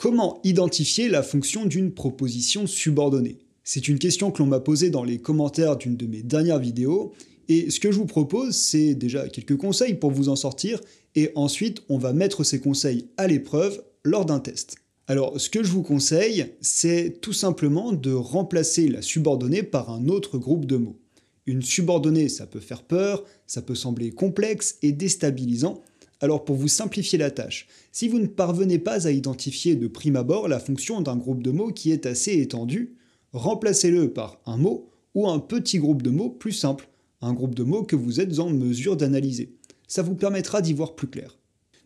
Comment identifier la fonction d'une proposition subordonnée? C'est une question que l'on m'a posée dans les commentaires d'une de mes dernières vidéos, et ce que je vous propose, c'est déjà quelques conseils pour vous en sortir, et ensuite on va mettre ces conseils à l'épreuve lors d'un test. Alors ce que je vous conseille, c'est tout simplement de remplacer la subordonnée par un autre groupe de mots. Une subordonnée, ça peut faire peur, ça peut sembler complexe et déstabilisant. Alors pour vous simplifier la tâche, si vous ne parvenez pas à identifier de prime abord la fonction d'un groupe de mots qui est assez étendu, remplacez-le par un mot ou un petit groupe de mots plus simple, un groupe de mots que vous êtes en mesure d'analyser. Ça vous permettra d'y voir plus clair.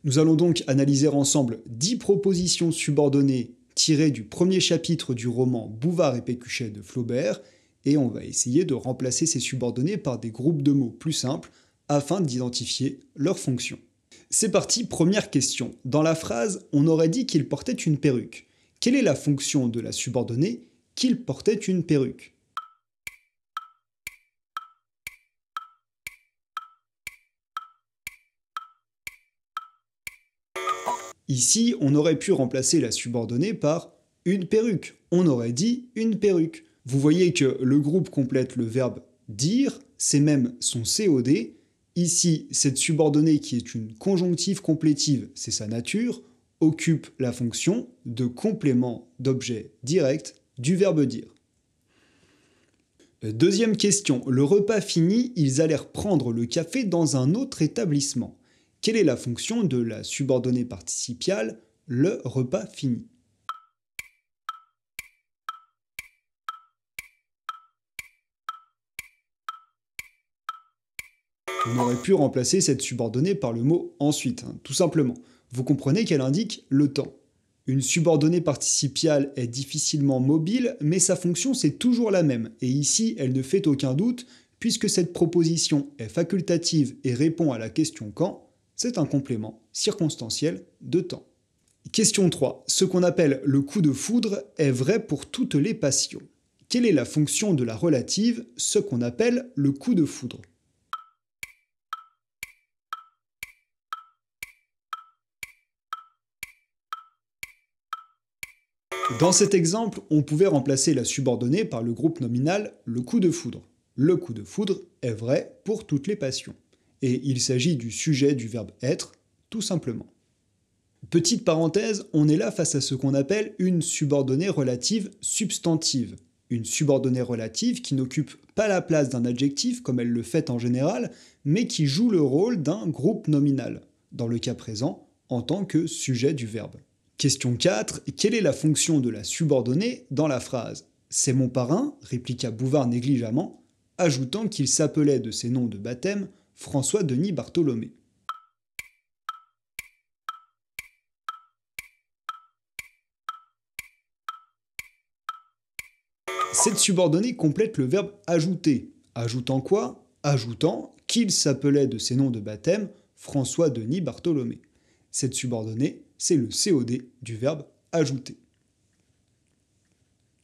Nous allons donc analyser ensemble 10 propositions subordonnées tirées du premier chapitre du roman Bouvard et Pécuchet de Flaubert, et on va essayer de remplacer ces subordonnées par des groupes de mots plus simples afin d'identifier leur fonction. C'est parti, première question. Dans la phrase, on aurait dit qu'il portait une perruque. Quelle est la fonction de la subordonnée qu'il portait une perruque? Ici, on aurait pu remplacer la subordonnée par une perruque. On aurait dit une perruque. Vous voyez que le groupe complète le verbe dire, c'est même son COD. Ici, cette subordonnée qui est une conjonctive complétive, c'est sa nature, occupe la fonction de complément d'objet direct du verbe dire. Deuxième question. Le repas fini, ils allèrent prendre le café dans un autre établissement. Quelle est la fonction de la subordonnée participiale le repas fini? On aurait pu remplacer cette subordonnée par le mot ensuite, tout simplement. Vous comprenez qu'elle indique le temps. Une subordonnée participiale est difficilement mobile, mais sa fonction c'est toujours la même, et ici elle ne fait aucun doute, puisque cette proposition est facultative et répond à la question quand, c'est un complément circonstanciel de temps. Question 3. Ce qu'on appelle le coup de foudre est vrai pour toutes les passions. Quelle est la fonction de la relative, ce qu'on appelle le coup de foudre? Dans cet exemple, on pouvait remplacer la subordonnée par le groupe nominal le coup de foudre. Le coup de foudre est vrai pour toutes les passions. Et il s'agit du sujet du verbe être, tout simplement. Petite parenthèse, on est là face à ce qu'on appelle une subordonnée relative substantive. Une subordonnée relative qui n'occupe pas la place d'un adjectif comme elle le fait en général, mais qui joue le rôle d'un groupe nominal, dans le cas présent, en tant que sujet du verbe. Question 4. Quelle est la fonction de la subordonnée dans la phrase? C'est mon parrain, répliqua Bouvard négligemment, ajoutant qu'il s'appelait de ses noms de baptême François-Denis Bartholomé. Cette subordonnée complète le verbe ajouter. Ajoutant quoi? Ajoutant qu'il s'appelait de ses noms de baptême François-Denis Bartholomé. Cette subordonnée, c'est le COD du verbe ajouter.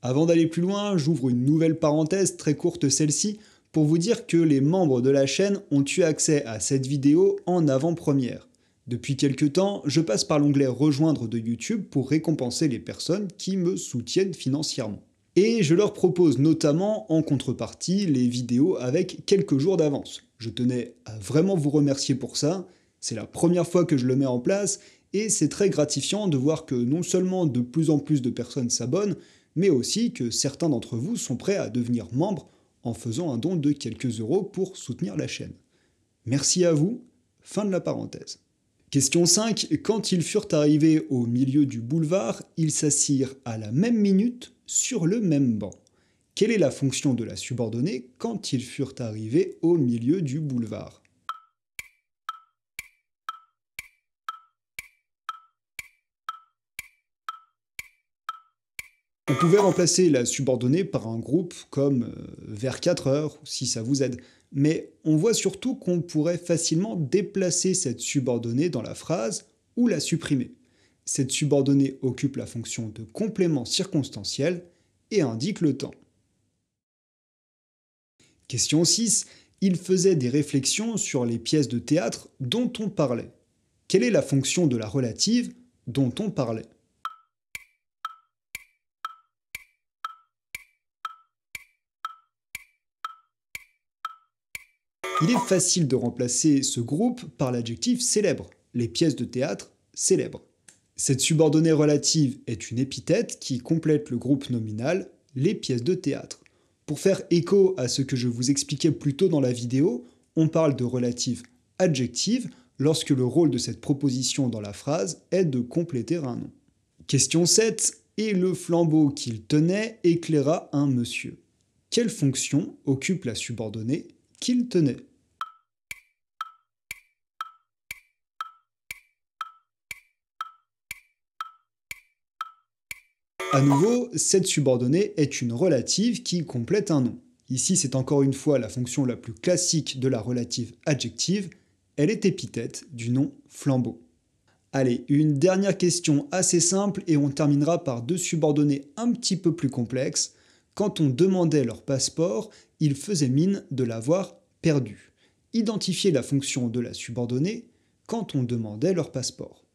Avant d'aller plus loin, j'ouvre une nouvelle parenthèse, très courte celle-ci, pour vous dire que les membres de la chaîne ont eu accès à cette vidéo en avant-première. Depuis quelques temps, je passe par l'onglet Rejoindre de YouTube pour récompenser les personnes qui me soutiennent financièrement. Et je leur propose notamment en contrepartie les vidéos avec quelques jours d'avance. Je tenais à vraiment vous remercier pour ça, c'est la première fois que je le mets en place, et c'est très gratifiant de voir que non seulement de plus en plus de personnes s'abonnent, mais aussi que certains d'entre vous sont prêts à devenir membres en faisant un don de quelques euros pour soutenir la chaîne. Merci à vous, fin de la parenthèse. Question 5. Quand ils furent arrivés au milieu du boulevard, ils s'assirent à la même minute sur le même banc. Quelle est la fonction de la subordonnée quand ils furent arrivés au milieu du boulevard? On pouvait remplacer la subordonnée par un groupe comme vers 4 heures, si ça vous aide. Mais on voit surtout qu'on pourrait facilement déplacer cette subordonnée dans la phrase ou la supprimer. Cette subordonnée occupe la fonction de complément circonstanciel et indique le temps. Question 6. Il faisait des réflexions sur les pièces de théâtre dont on parlait. Quelle est la fonction de la relative dont on parlait? Il est facile de remplacer ce groupe par l'adjectif célèbre, les pièces de théâtre célèbres. Cette subordonnée relative est une épithète qui complète le groupe nominal, les pièces de théâtre. Pour faire écho à ce que je vous expliquais plus tôt dans la vidéo, on parle de relative adjective lorsque le rôle de cette proposition dans la phrase est de compléter un nom. Question 7. Et le flambeau qu'il tenait éclaira un monsieur. Quelle fonction occupe la subordonnée qu'il tenait ? À nouveau, cette subordonnée est une relative qui complète un nom. Ici, c'est encore une fois la fonction la plus classique de la relative adjective. Elle est épithète du nom flambeau. Allez, une dernière question assez simple et on terminera par deux subordonnées un petit peu plus complexes. Quand on demandait leur passeport, ils faisaient mine de l'avoir perdu. Identifiez la fonction de la subordonnée quand on demandait leur passeport.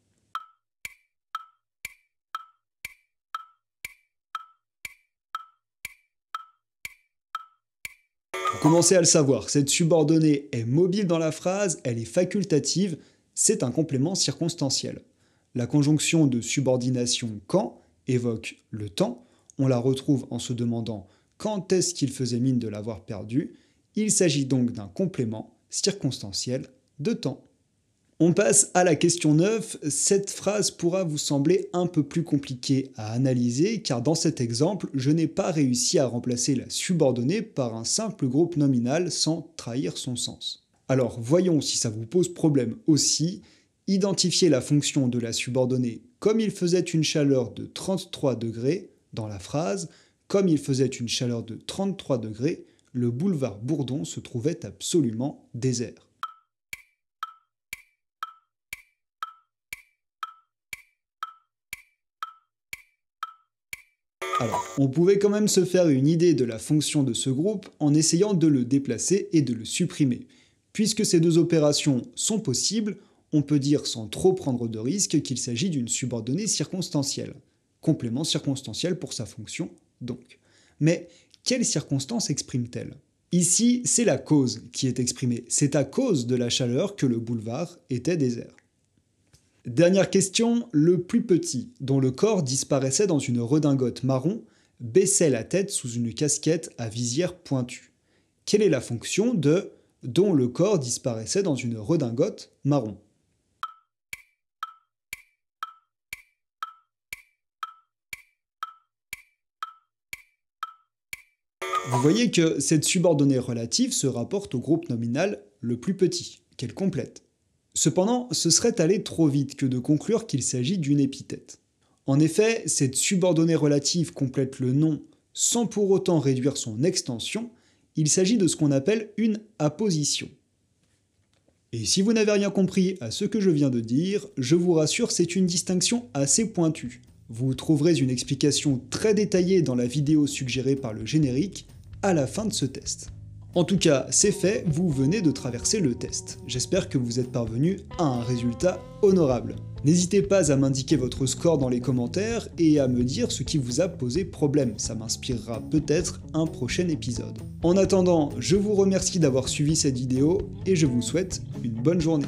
Vous commencez à le savoir, cette subordonnée est mobile dans la phrase, elle est facultative, c'est un complément circonstanciel. La conjonction de subordination quand évoque le temps, on la retrouve en se demandant quand est-ce qu'il faisait mine de l'avoir perdu, il s'agit donc d'un complément circonstanciel de temps. On passe à la question 9, cette phrase pourra vous sembler un peu plus compliquée à analyser car dans cet exemple, je n'ai pas réussi à remplacer la subordonnée par un simple groupe nominal sans trahir son sens. Alors voyons si ça vous pose problème aussi, identifiez la fonction de la subordonnée comme il faisait une chaleur de 33 degrés dans la phrase, comme il faisait une chaleur de 33 degrés, le boulevard Bourdon se trouvait absolument désert. Alors, on pouvait quand même se faire une idée de la fonction de ce groupe en essayant de le déplacer et de le supprimer. Puisque ces deux opérations sont possibles, on peut dire sans trop prendre de risque qu'il s'agit d'une subordonnée circonstancielle. Complément circonstanciel pour sa fonction, donc. Mais quelle circonstance exprime-t-elle ? Ici, c'est la cause qui est exprimée. C'est à cause de la chaleur que le boulevard était désert. Dernière question, le plus petit, dont le corps disparaissait dans une redingote marron, baissait la tête sous une casquette à visière pointue. Quelle est la fonction de « dont le corps disparaissait dans une redingote marron » ? Vous voyez que cette subordonnée relative se rapporte au groupe nominal le plus petit, qu'elle complète. Cependant, ce serait aller trop vite que de conclure qu'il s'agit d'une épithète. En effet, cette subordonnée relative complète le nom sans pour autant réduire son extension, il s'agit de ce qu'on appelle une apposition. Et si vous n'avez rien compris à ce que je viens de dire, je vous rassure, c'est une distinction assez pointue. Vous trouverez une explication très détaillée dans la vidéo suggérée par le générique à la fin de ce test. En tout cas, c'est fait, vous venez de traverser le test. J'espère que vous êtes parvenu à un résultat honorable. N'hésitez pas à m'indiquer votre score dans les commentaires et à me dire ce qui vous a posé problème, ça m'inspirera peut-être un prochain épisode. En attendant, je vous remercie d'avoir suivi cette vidéo et je vous souhaite une bonne journée.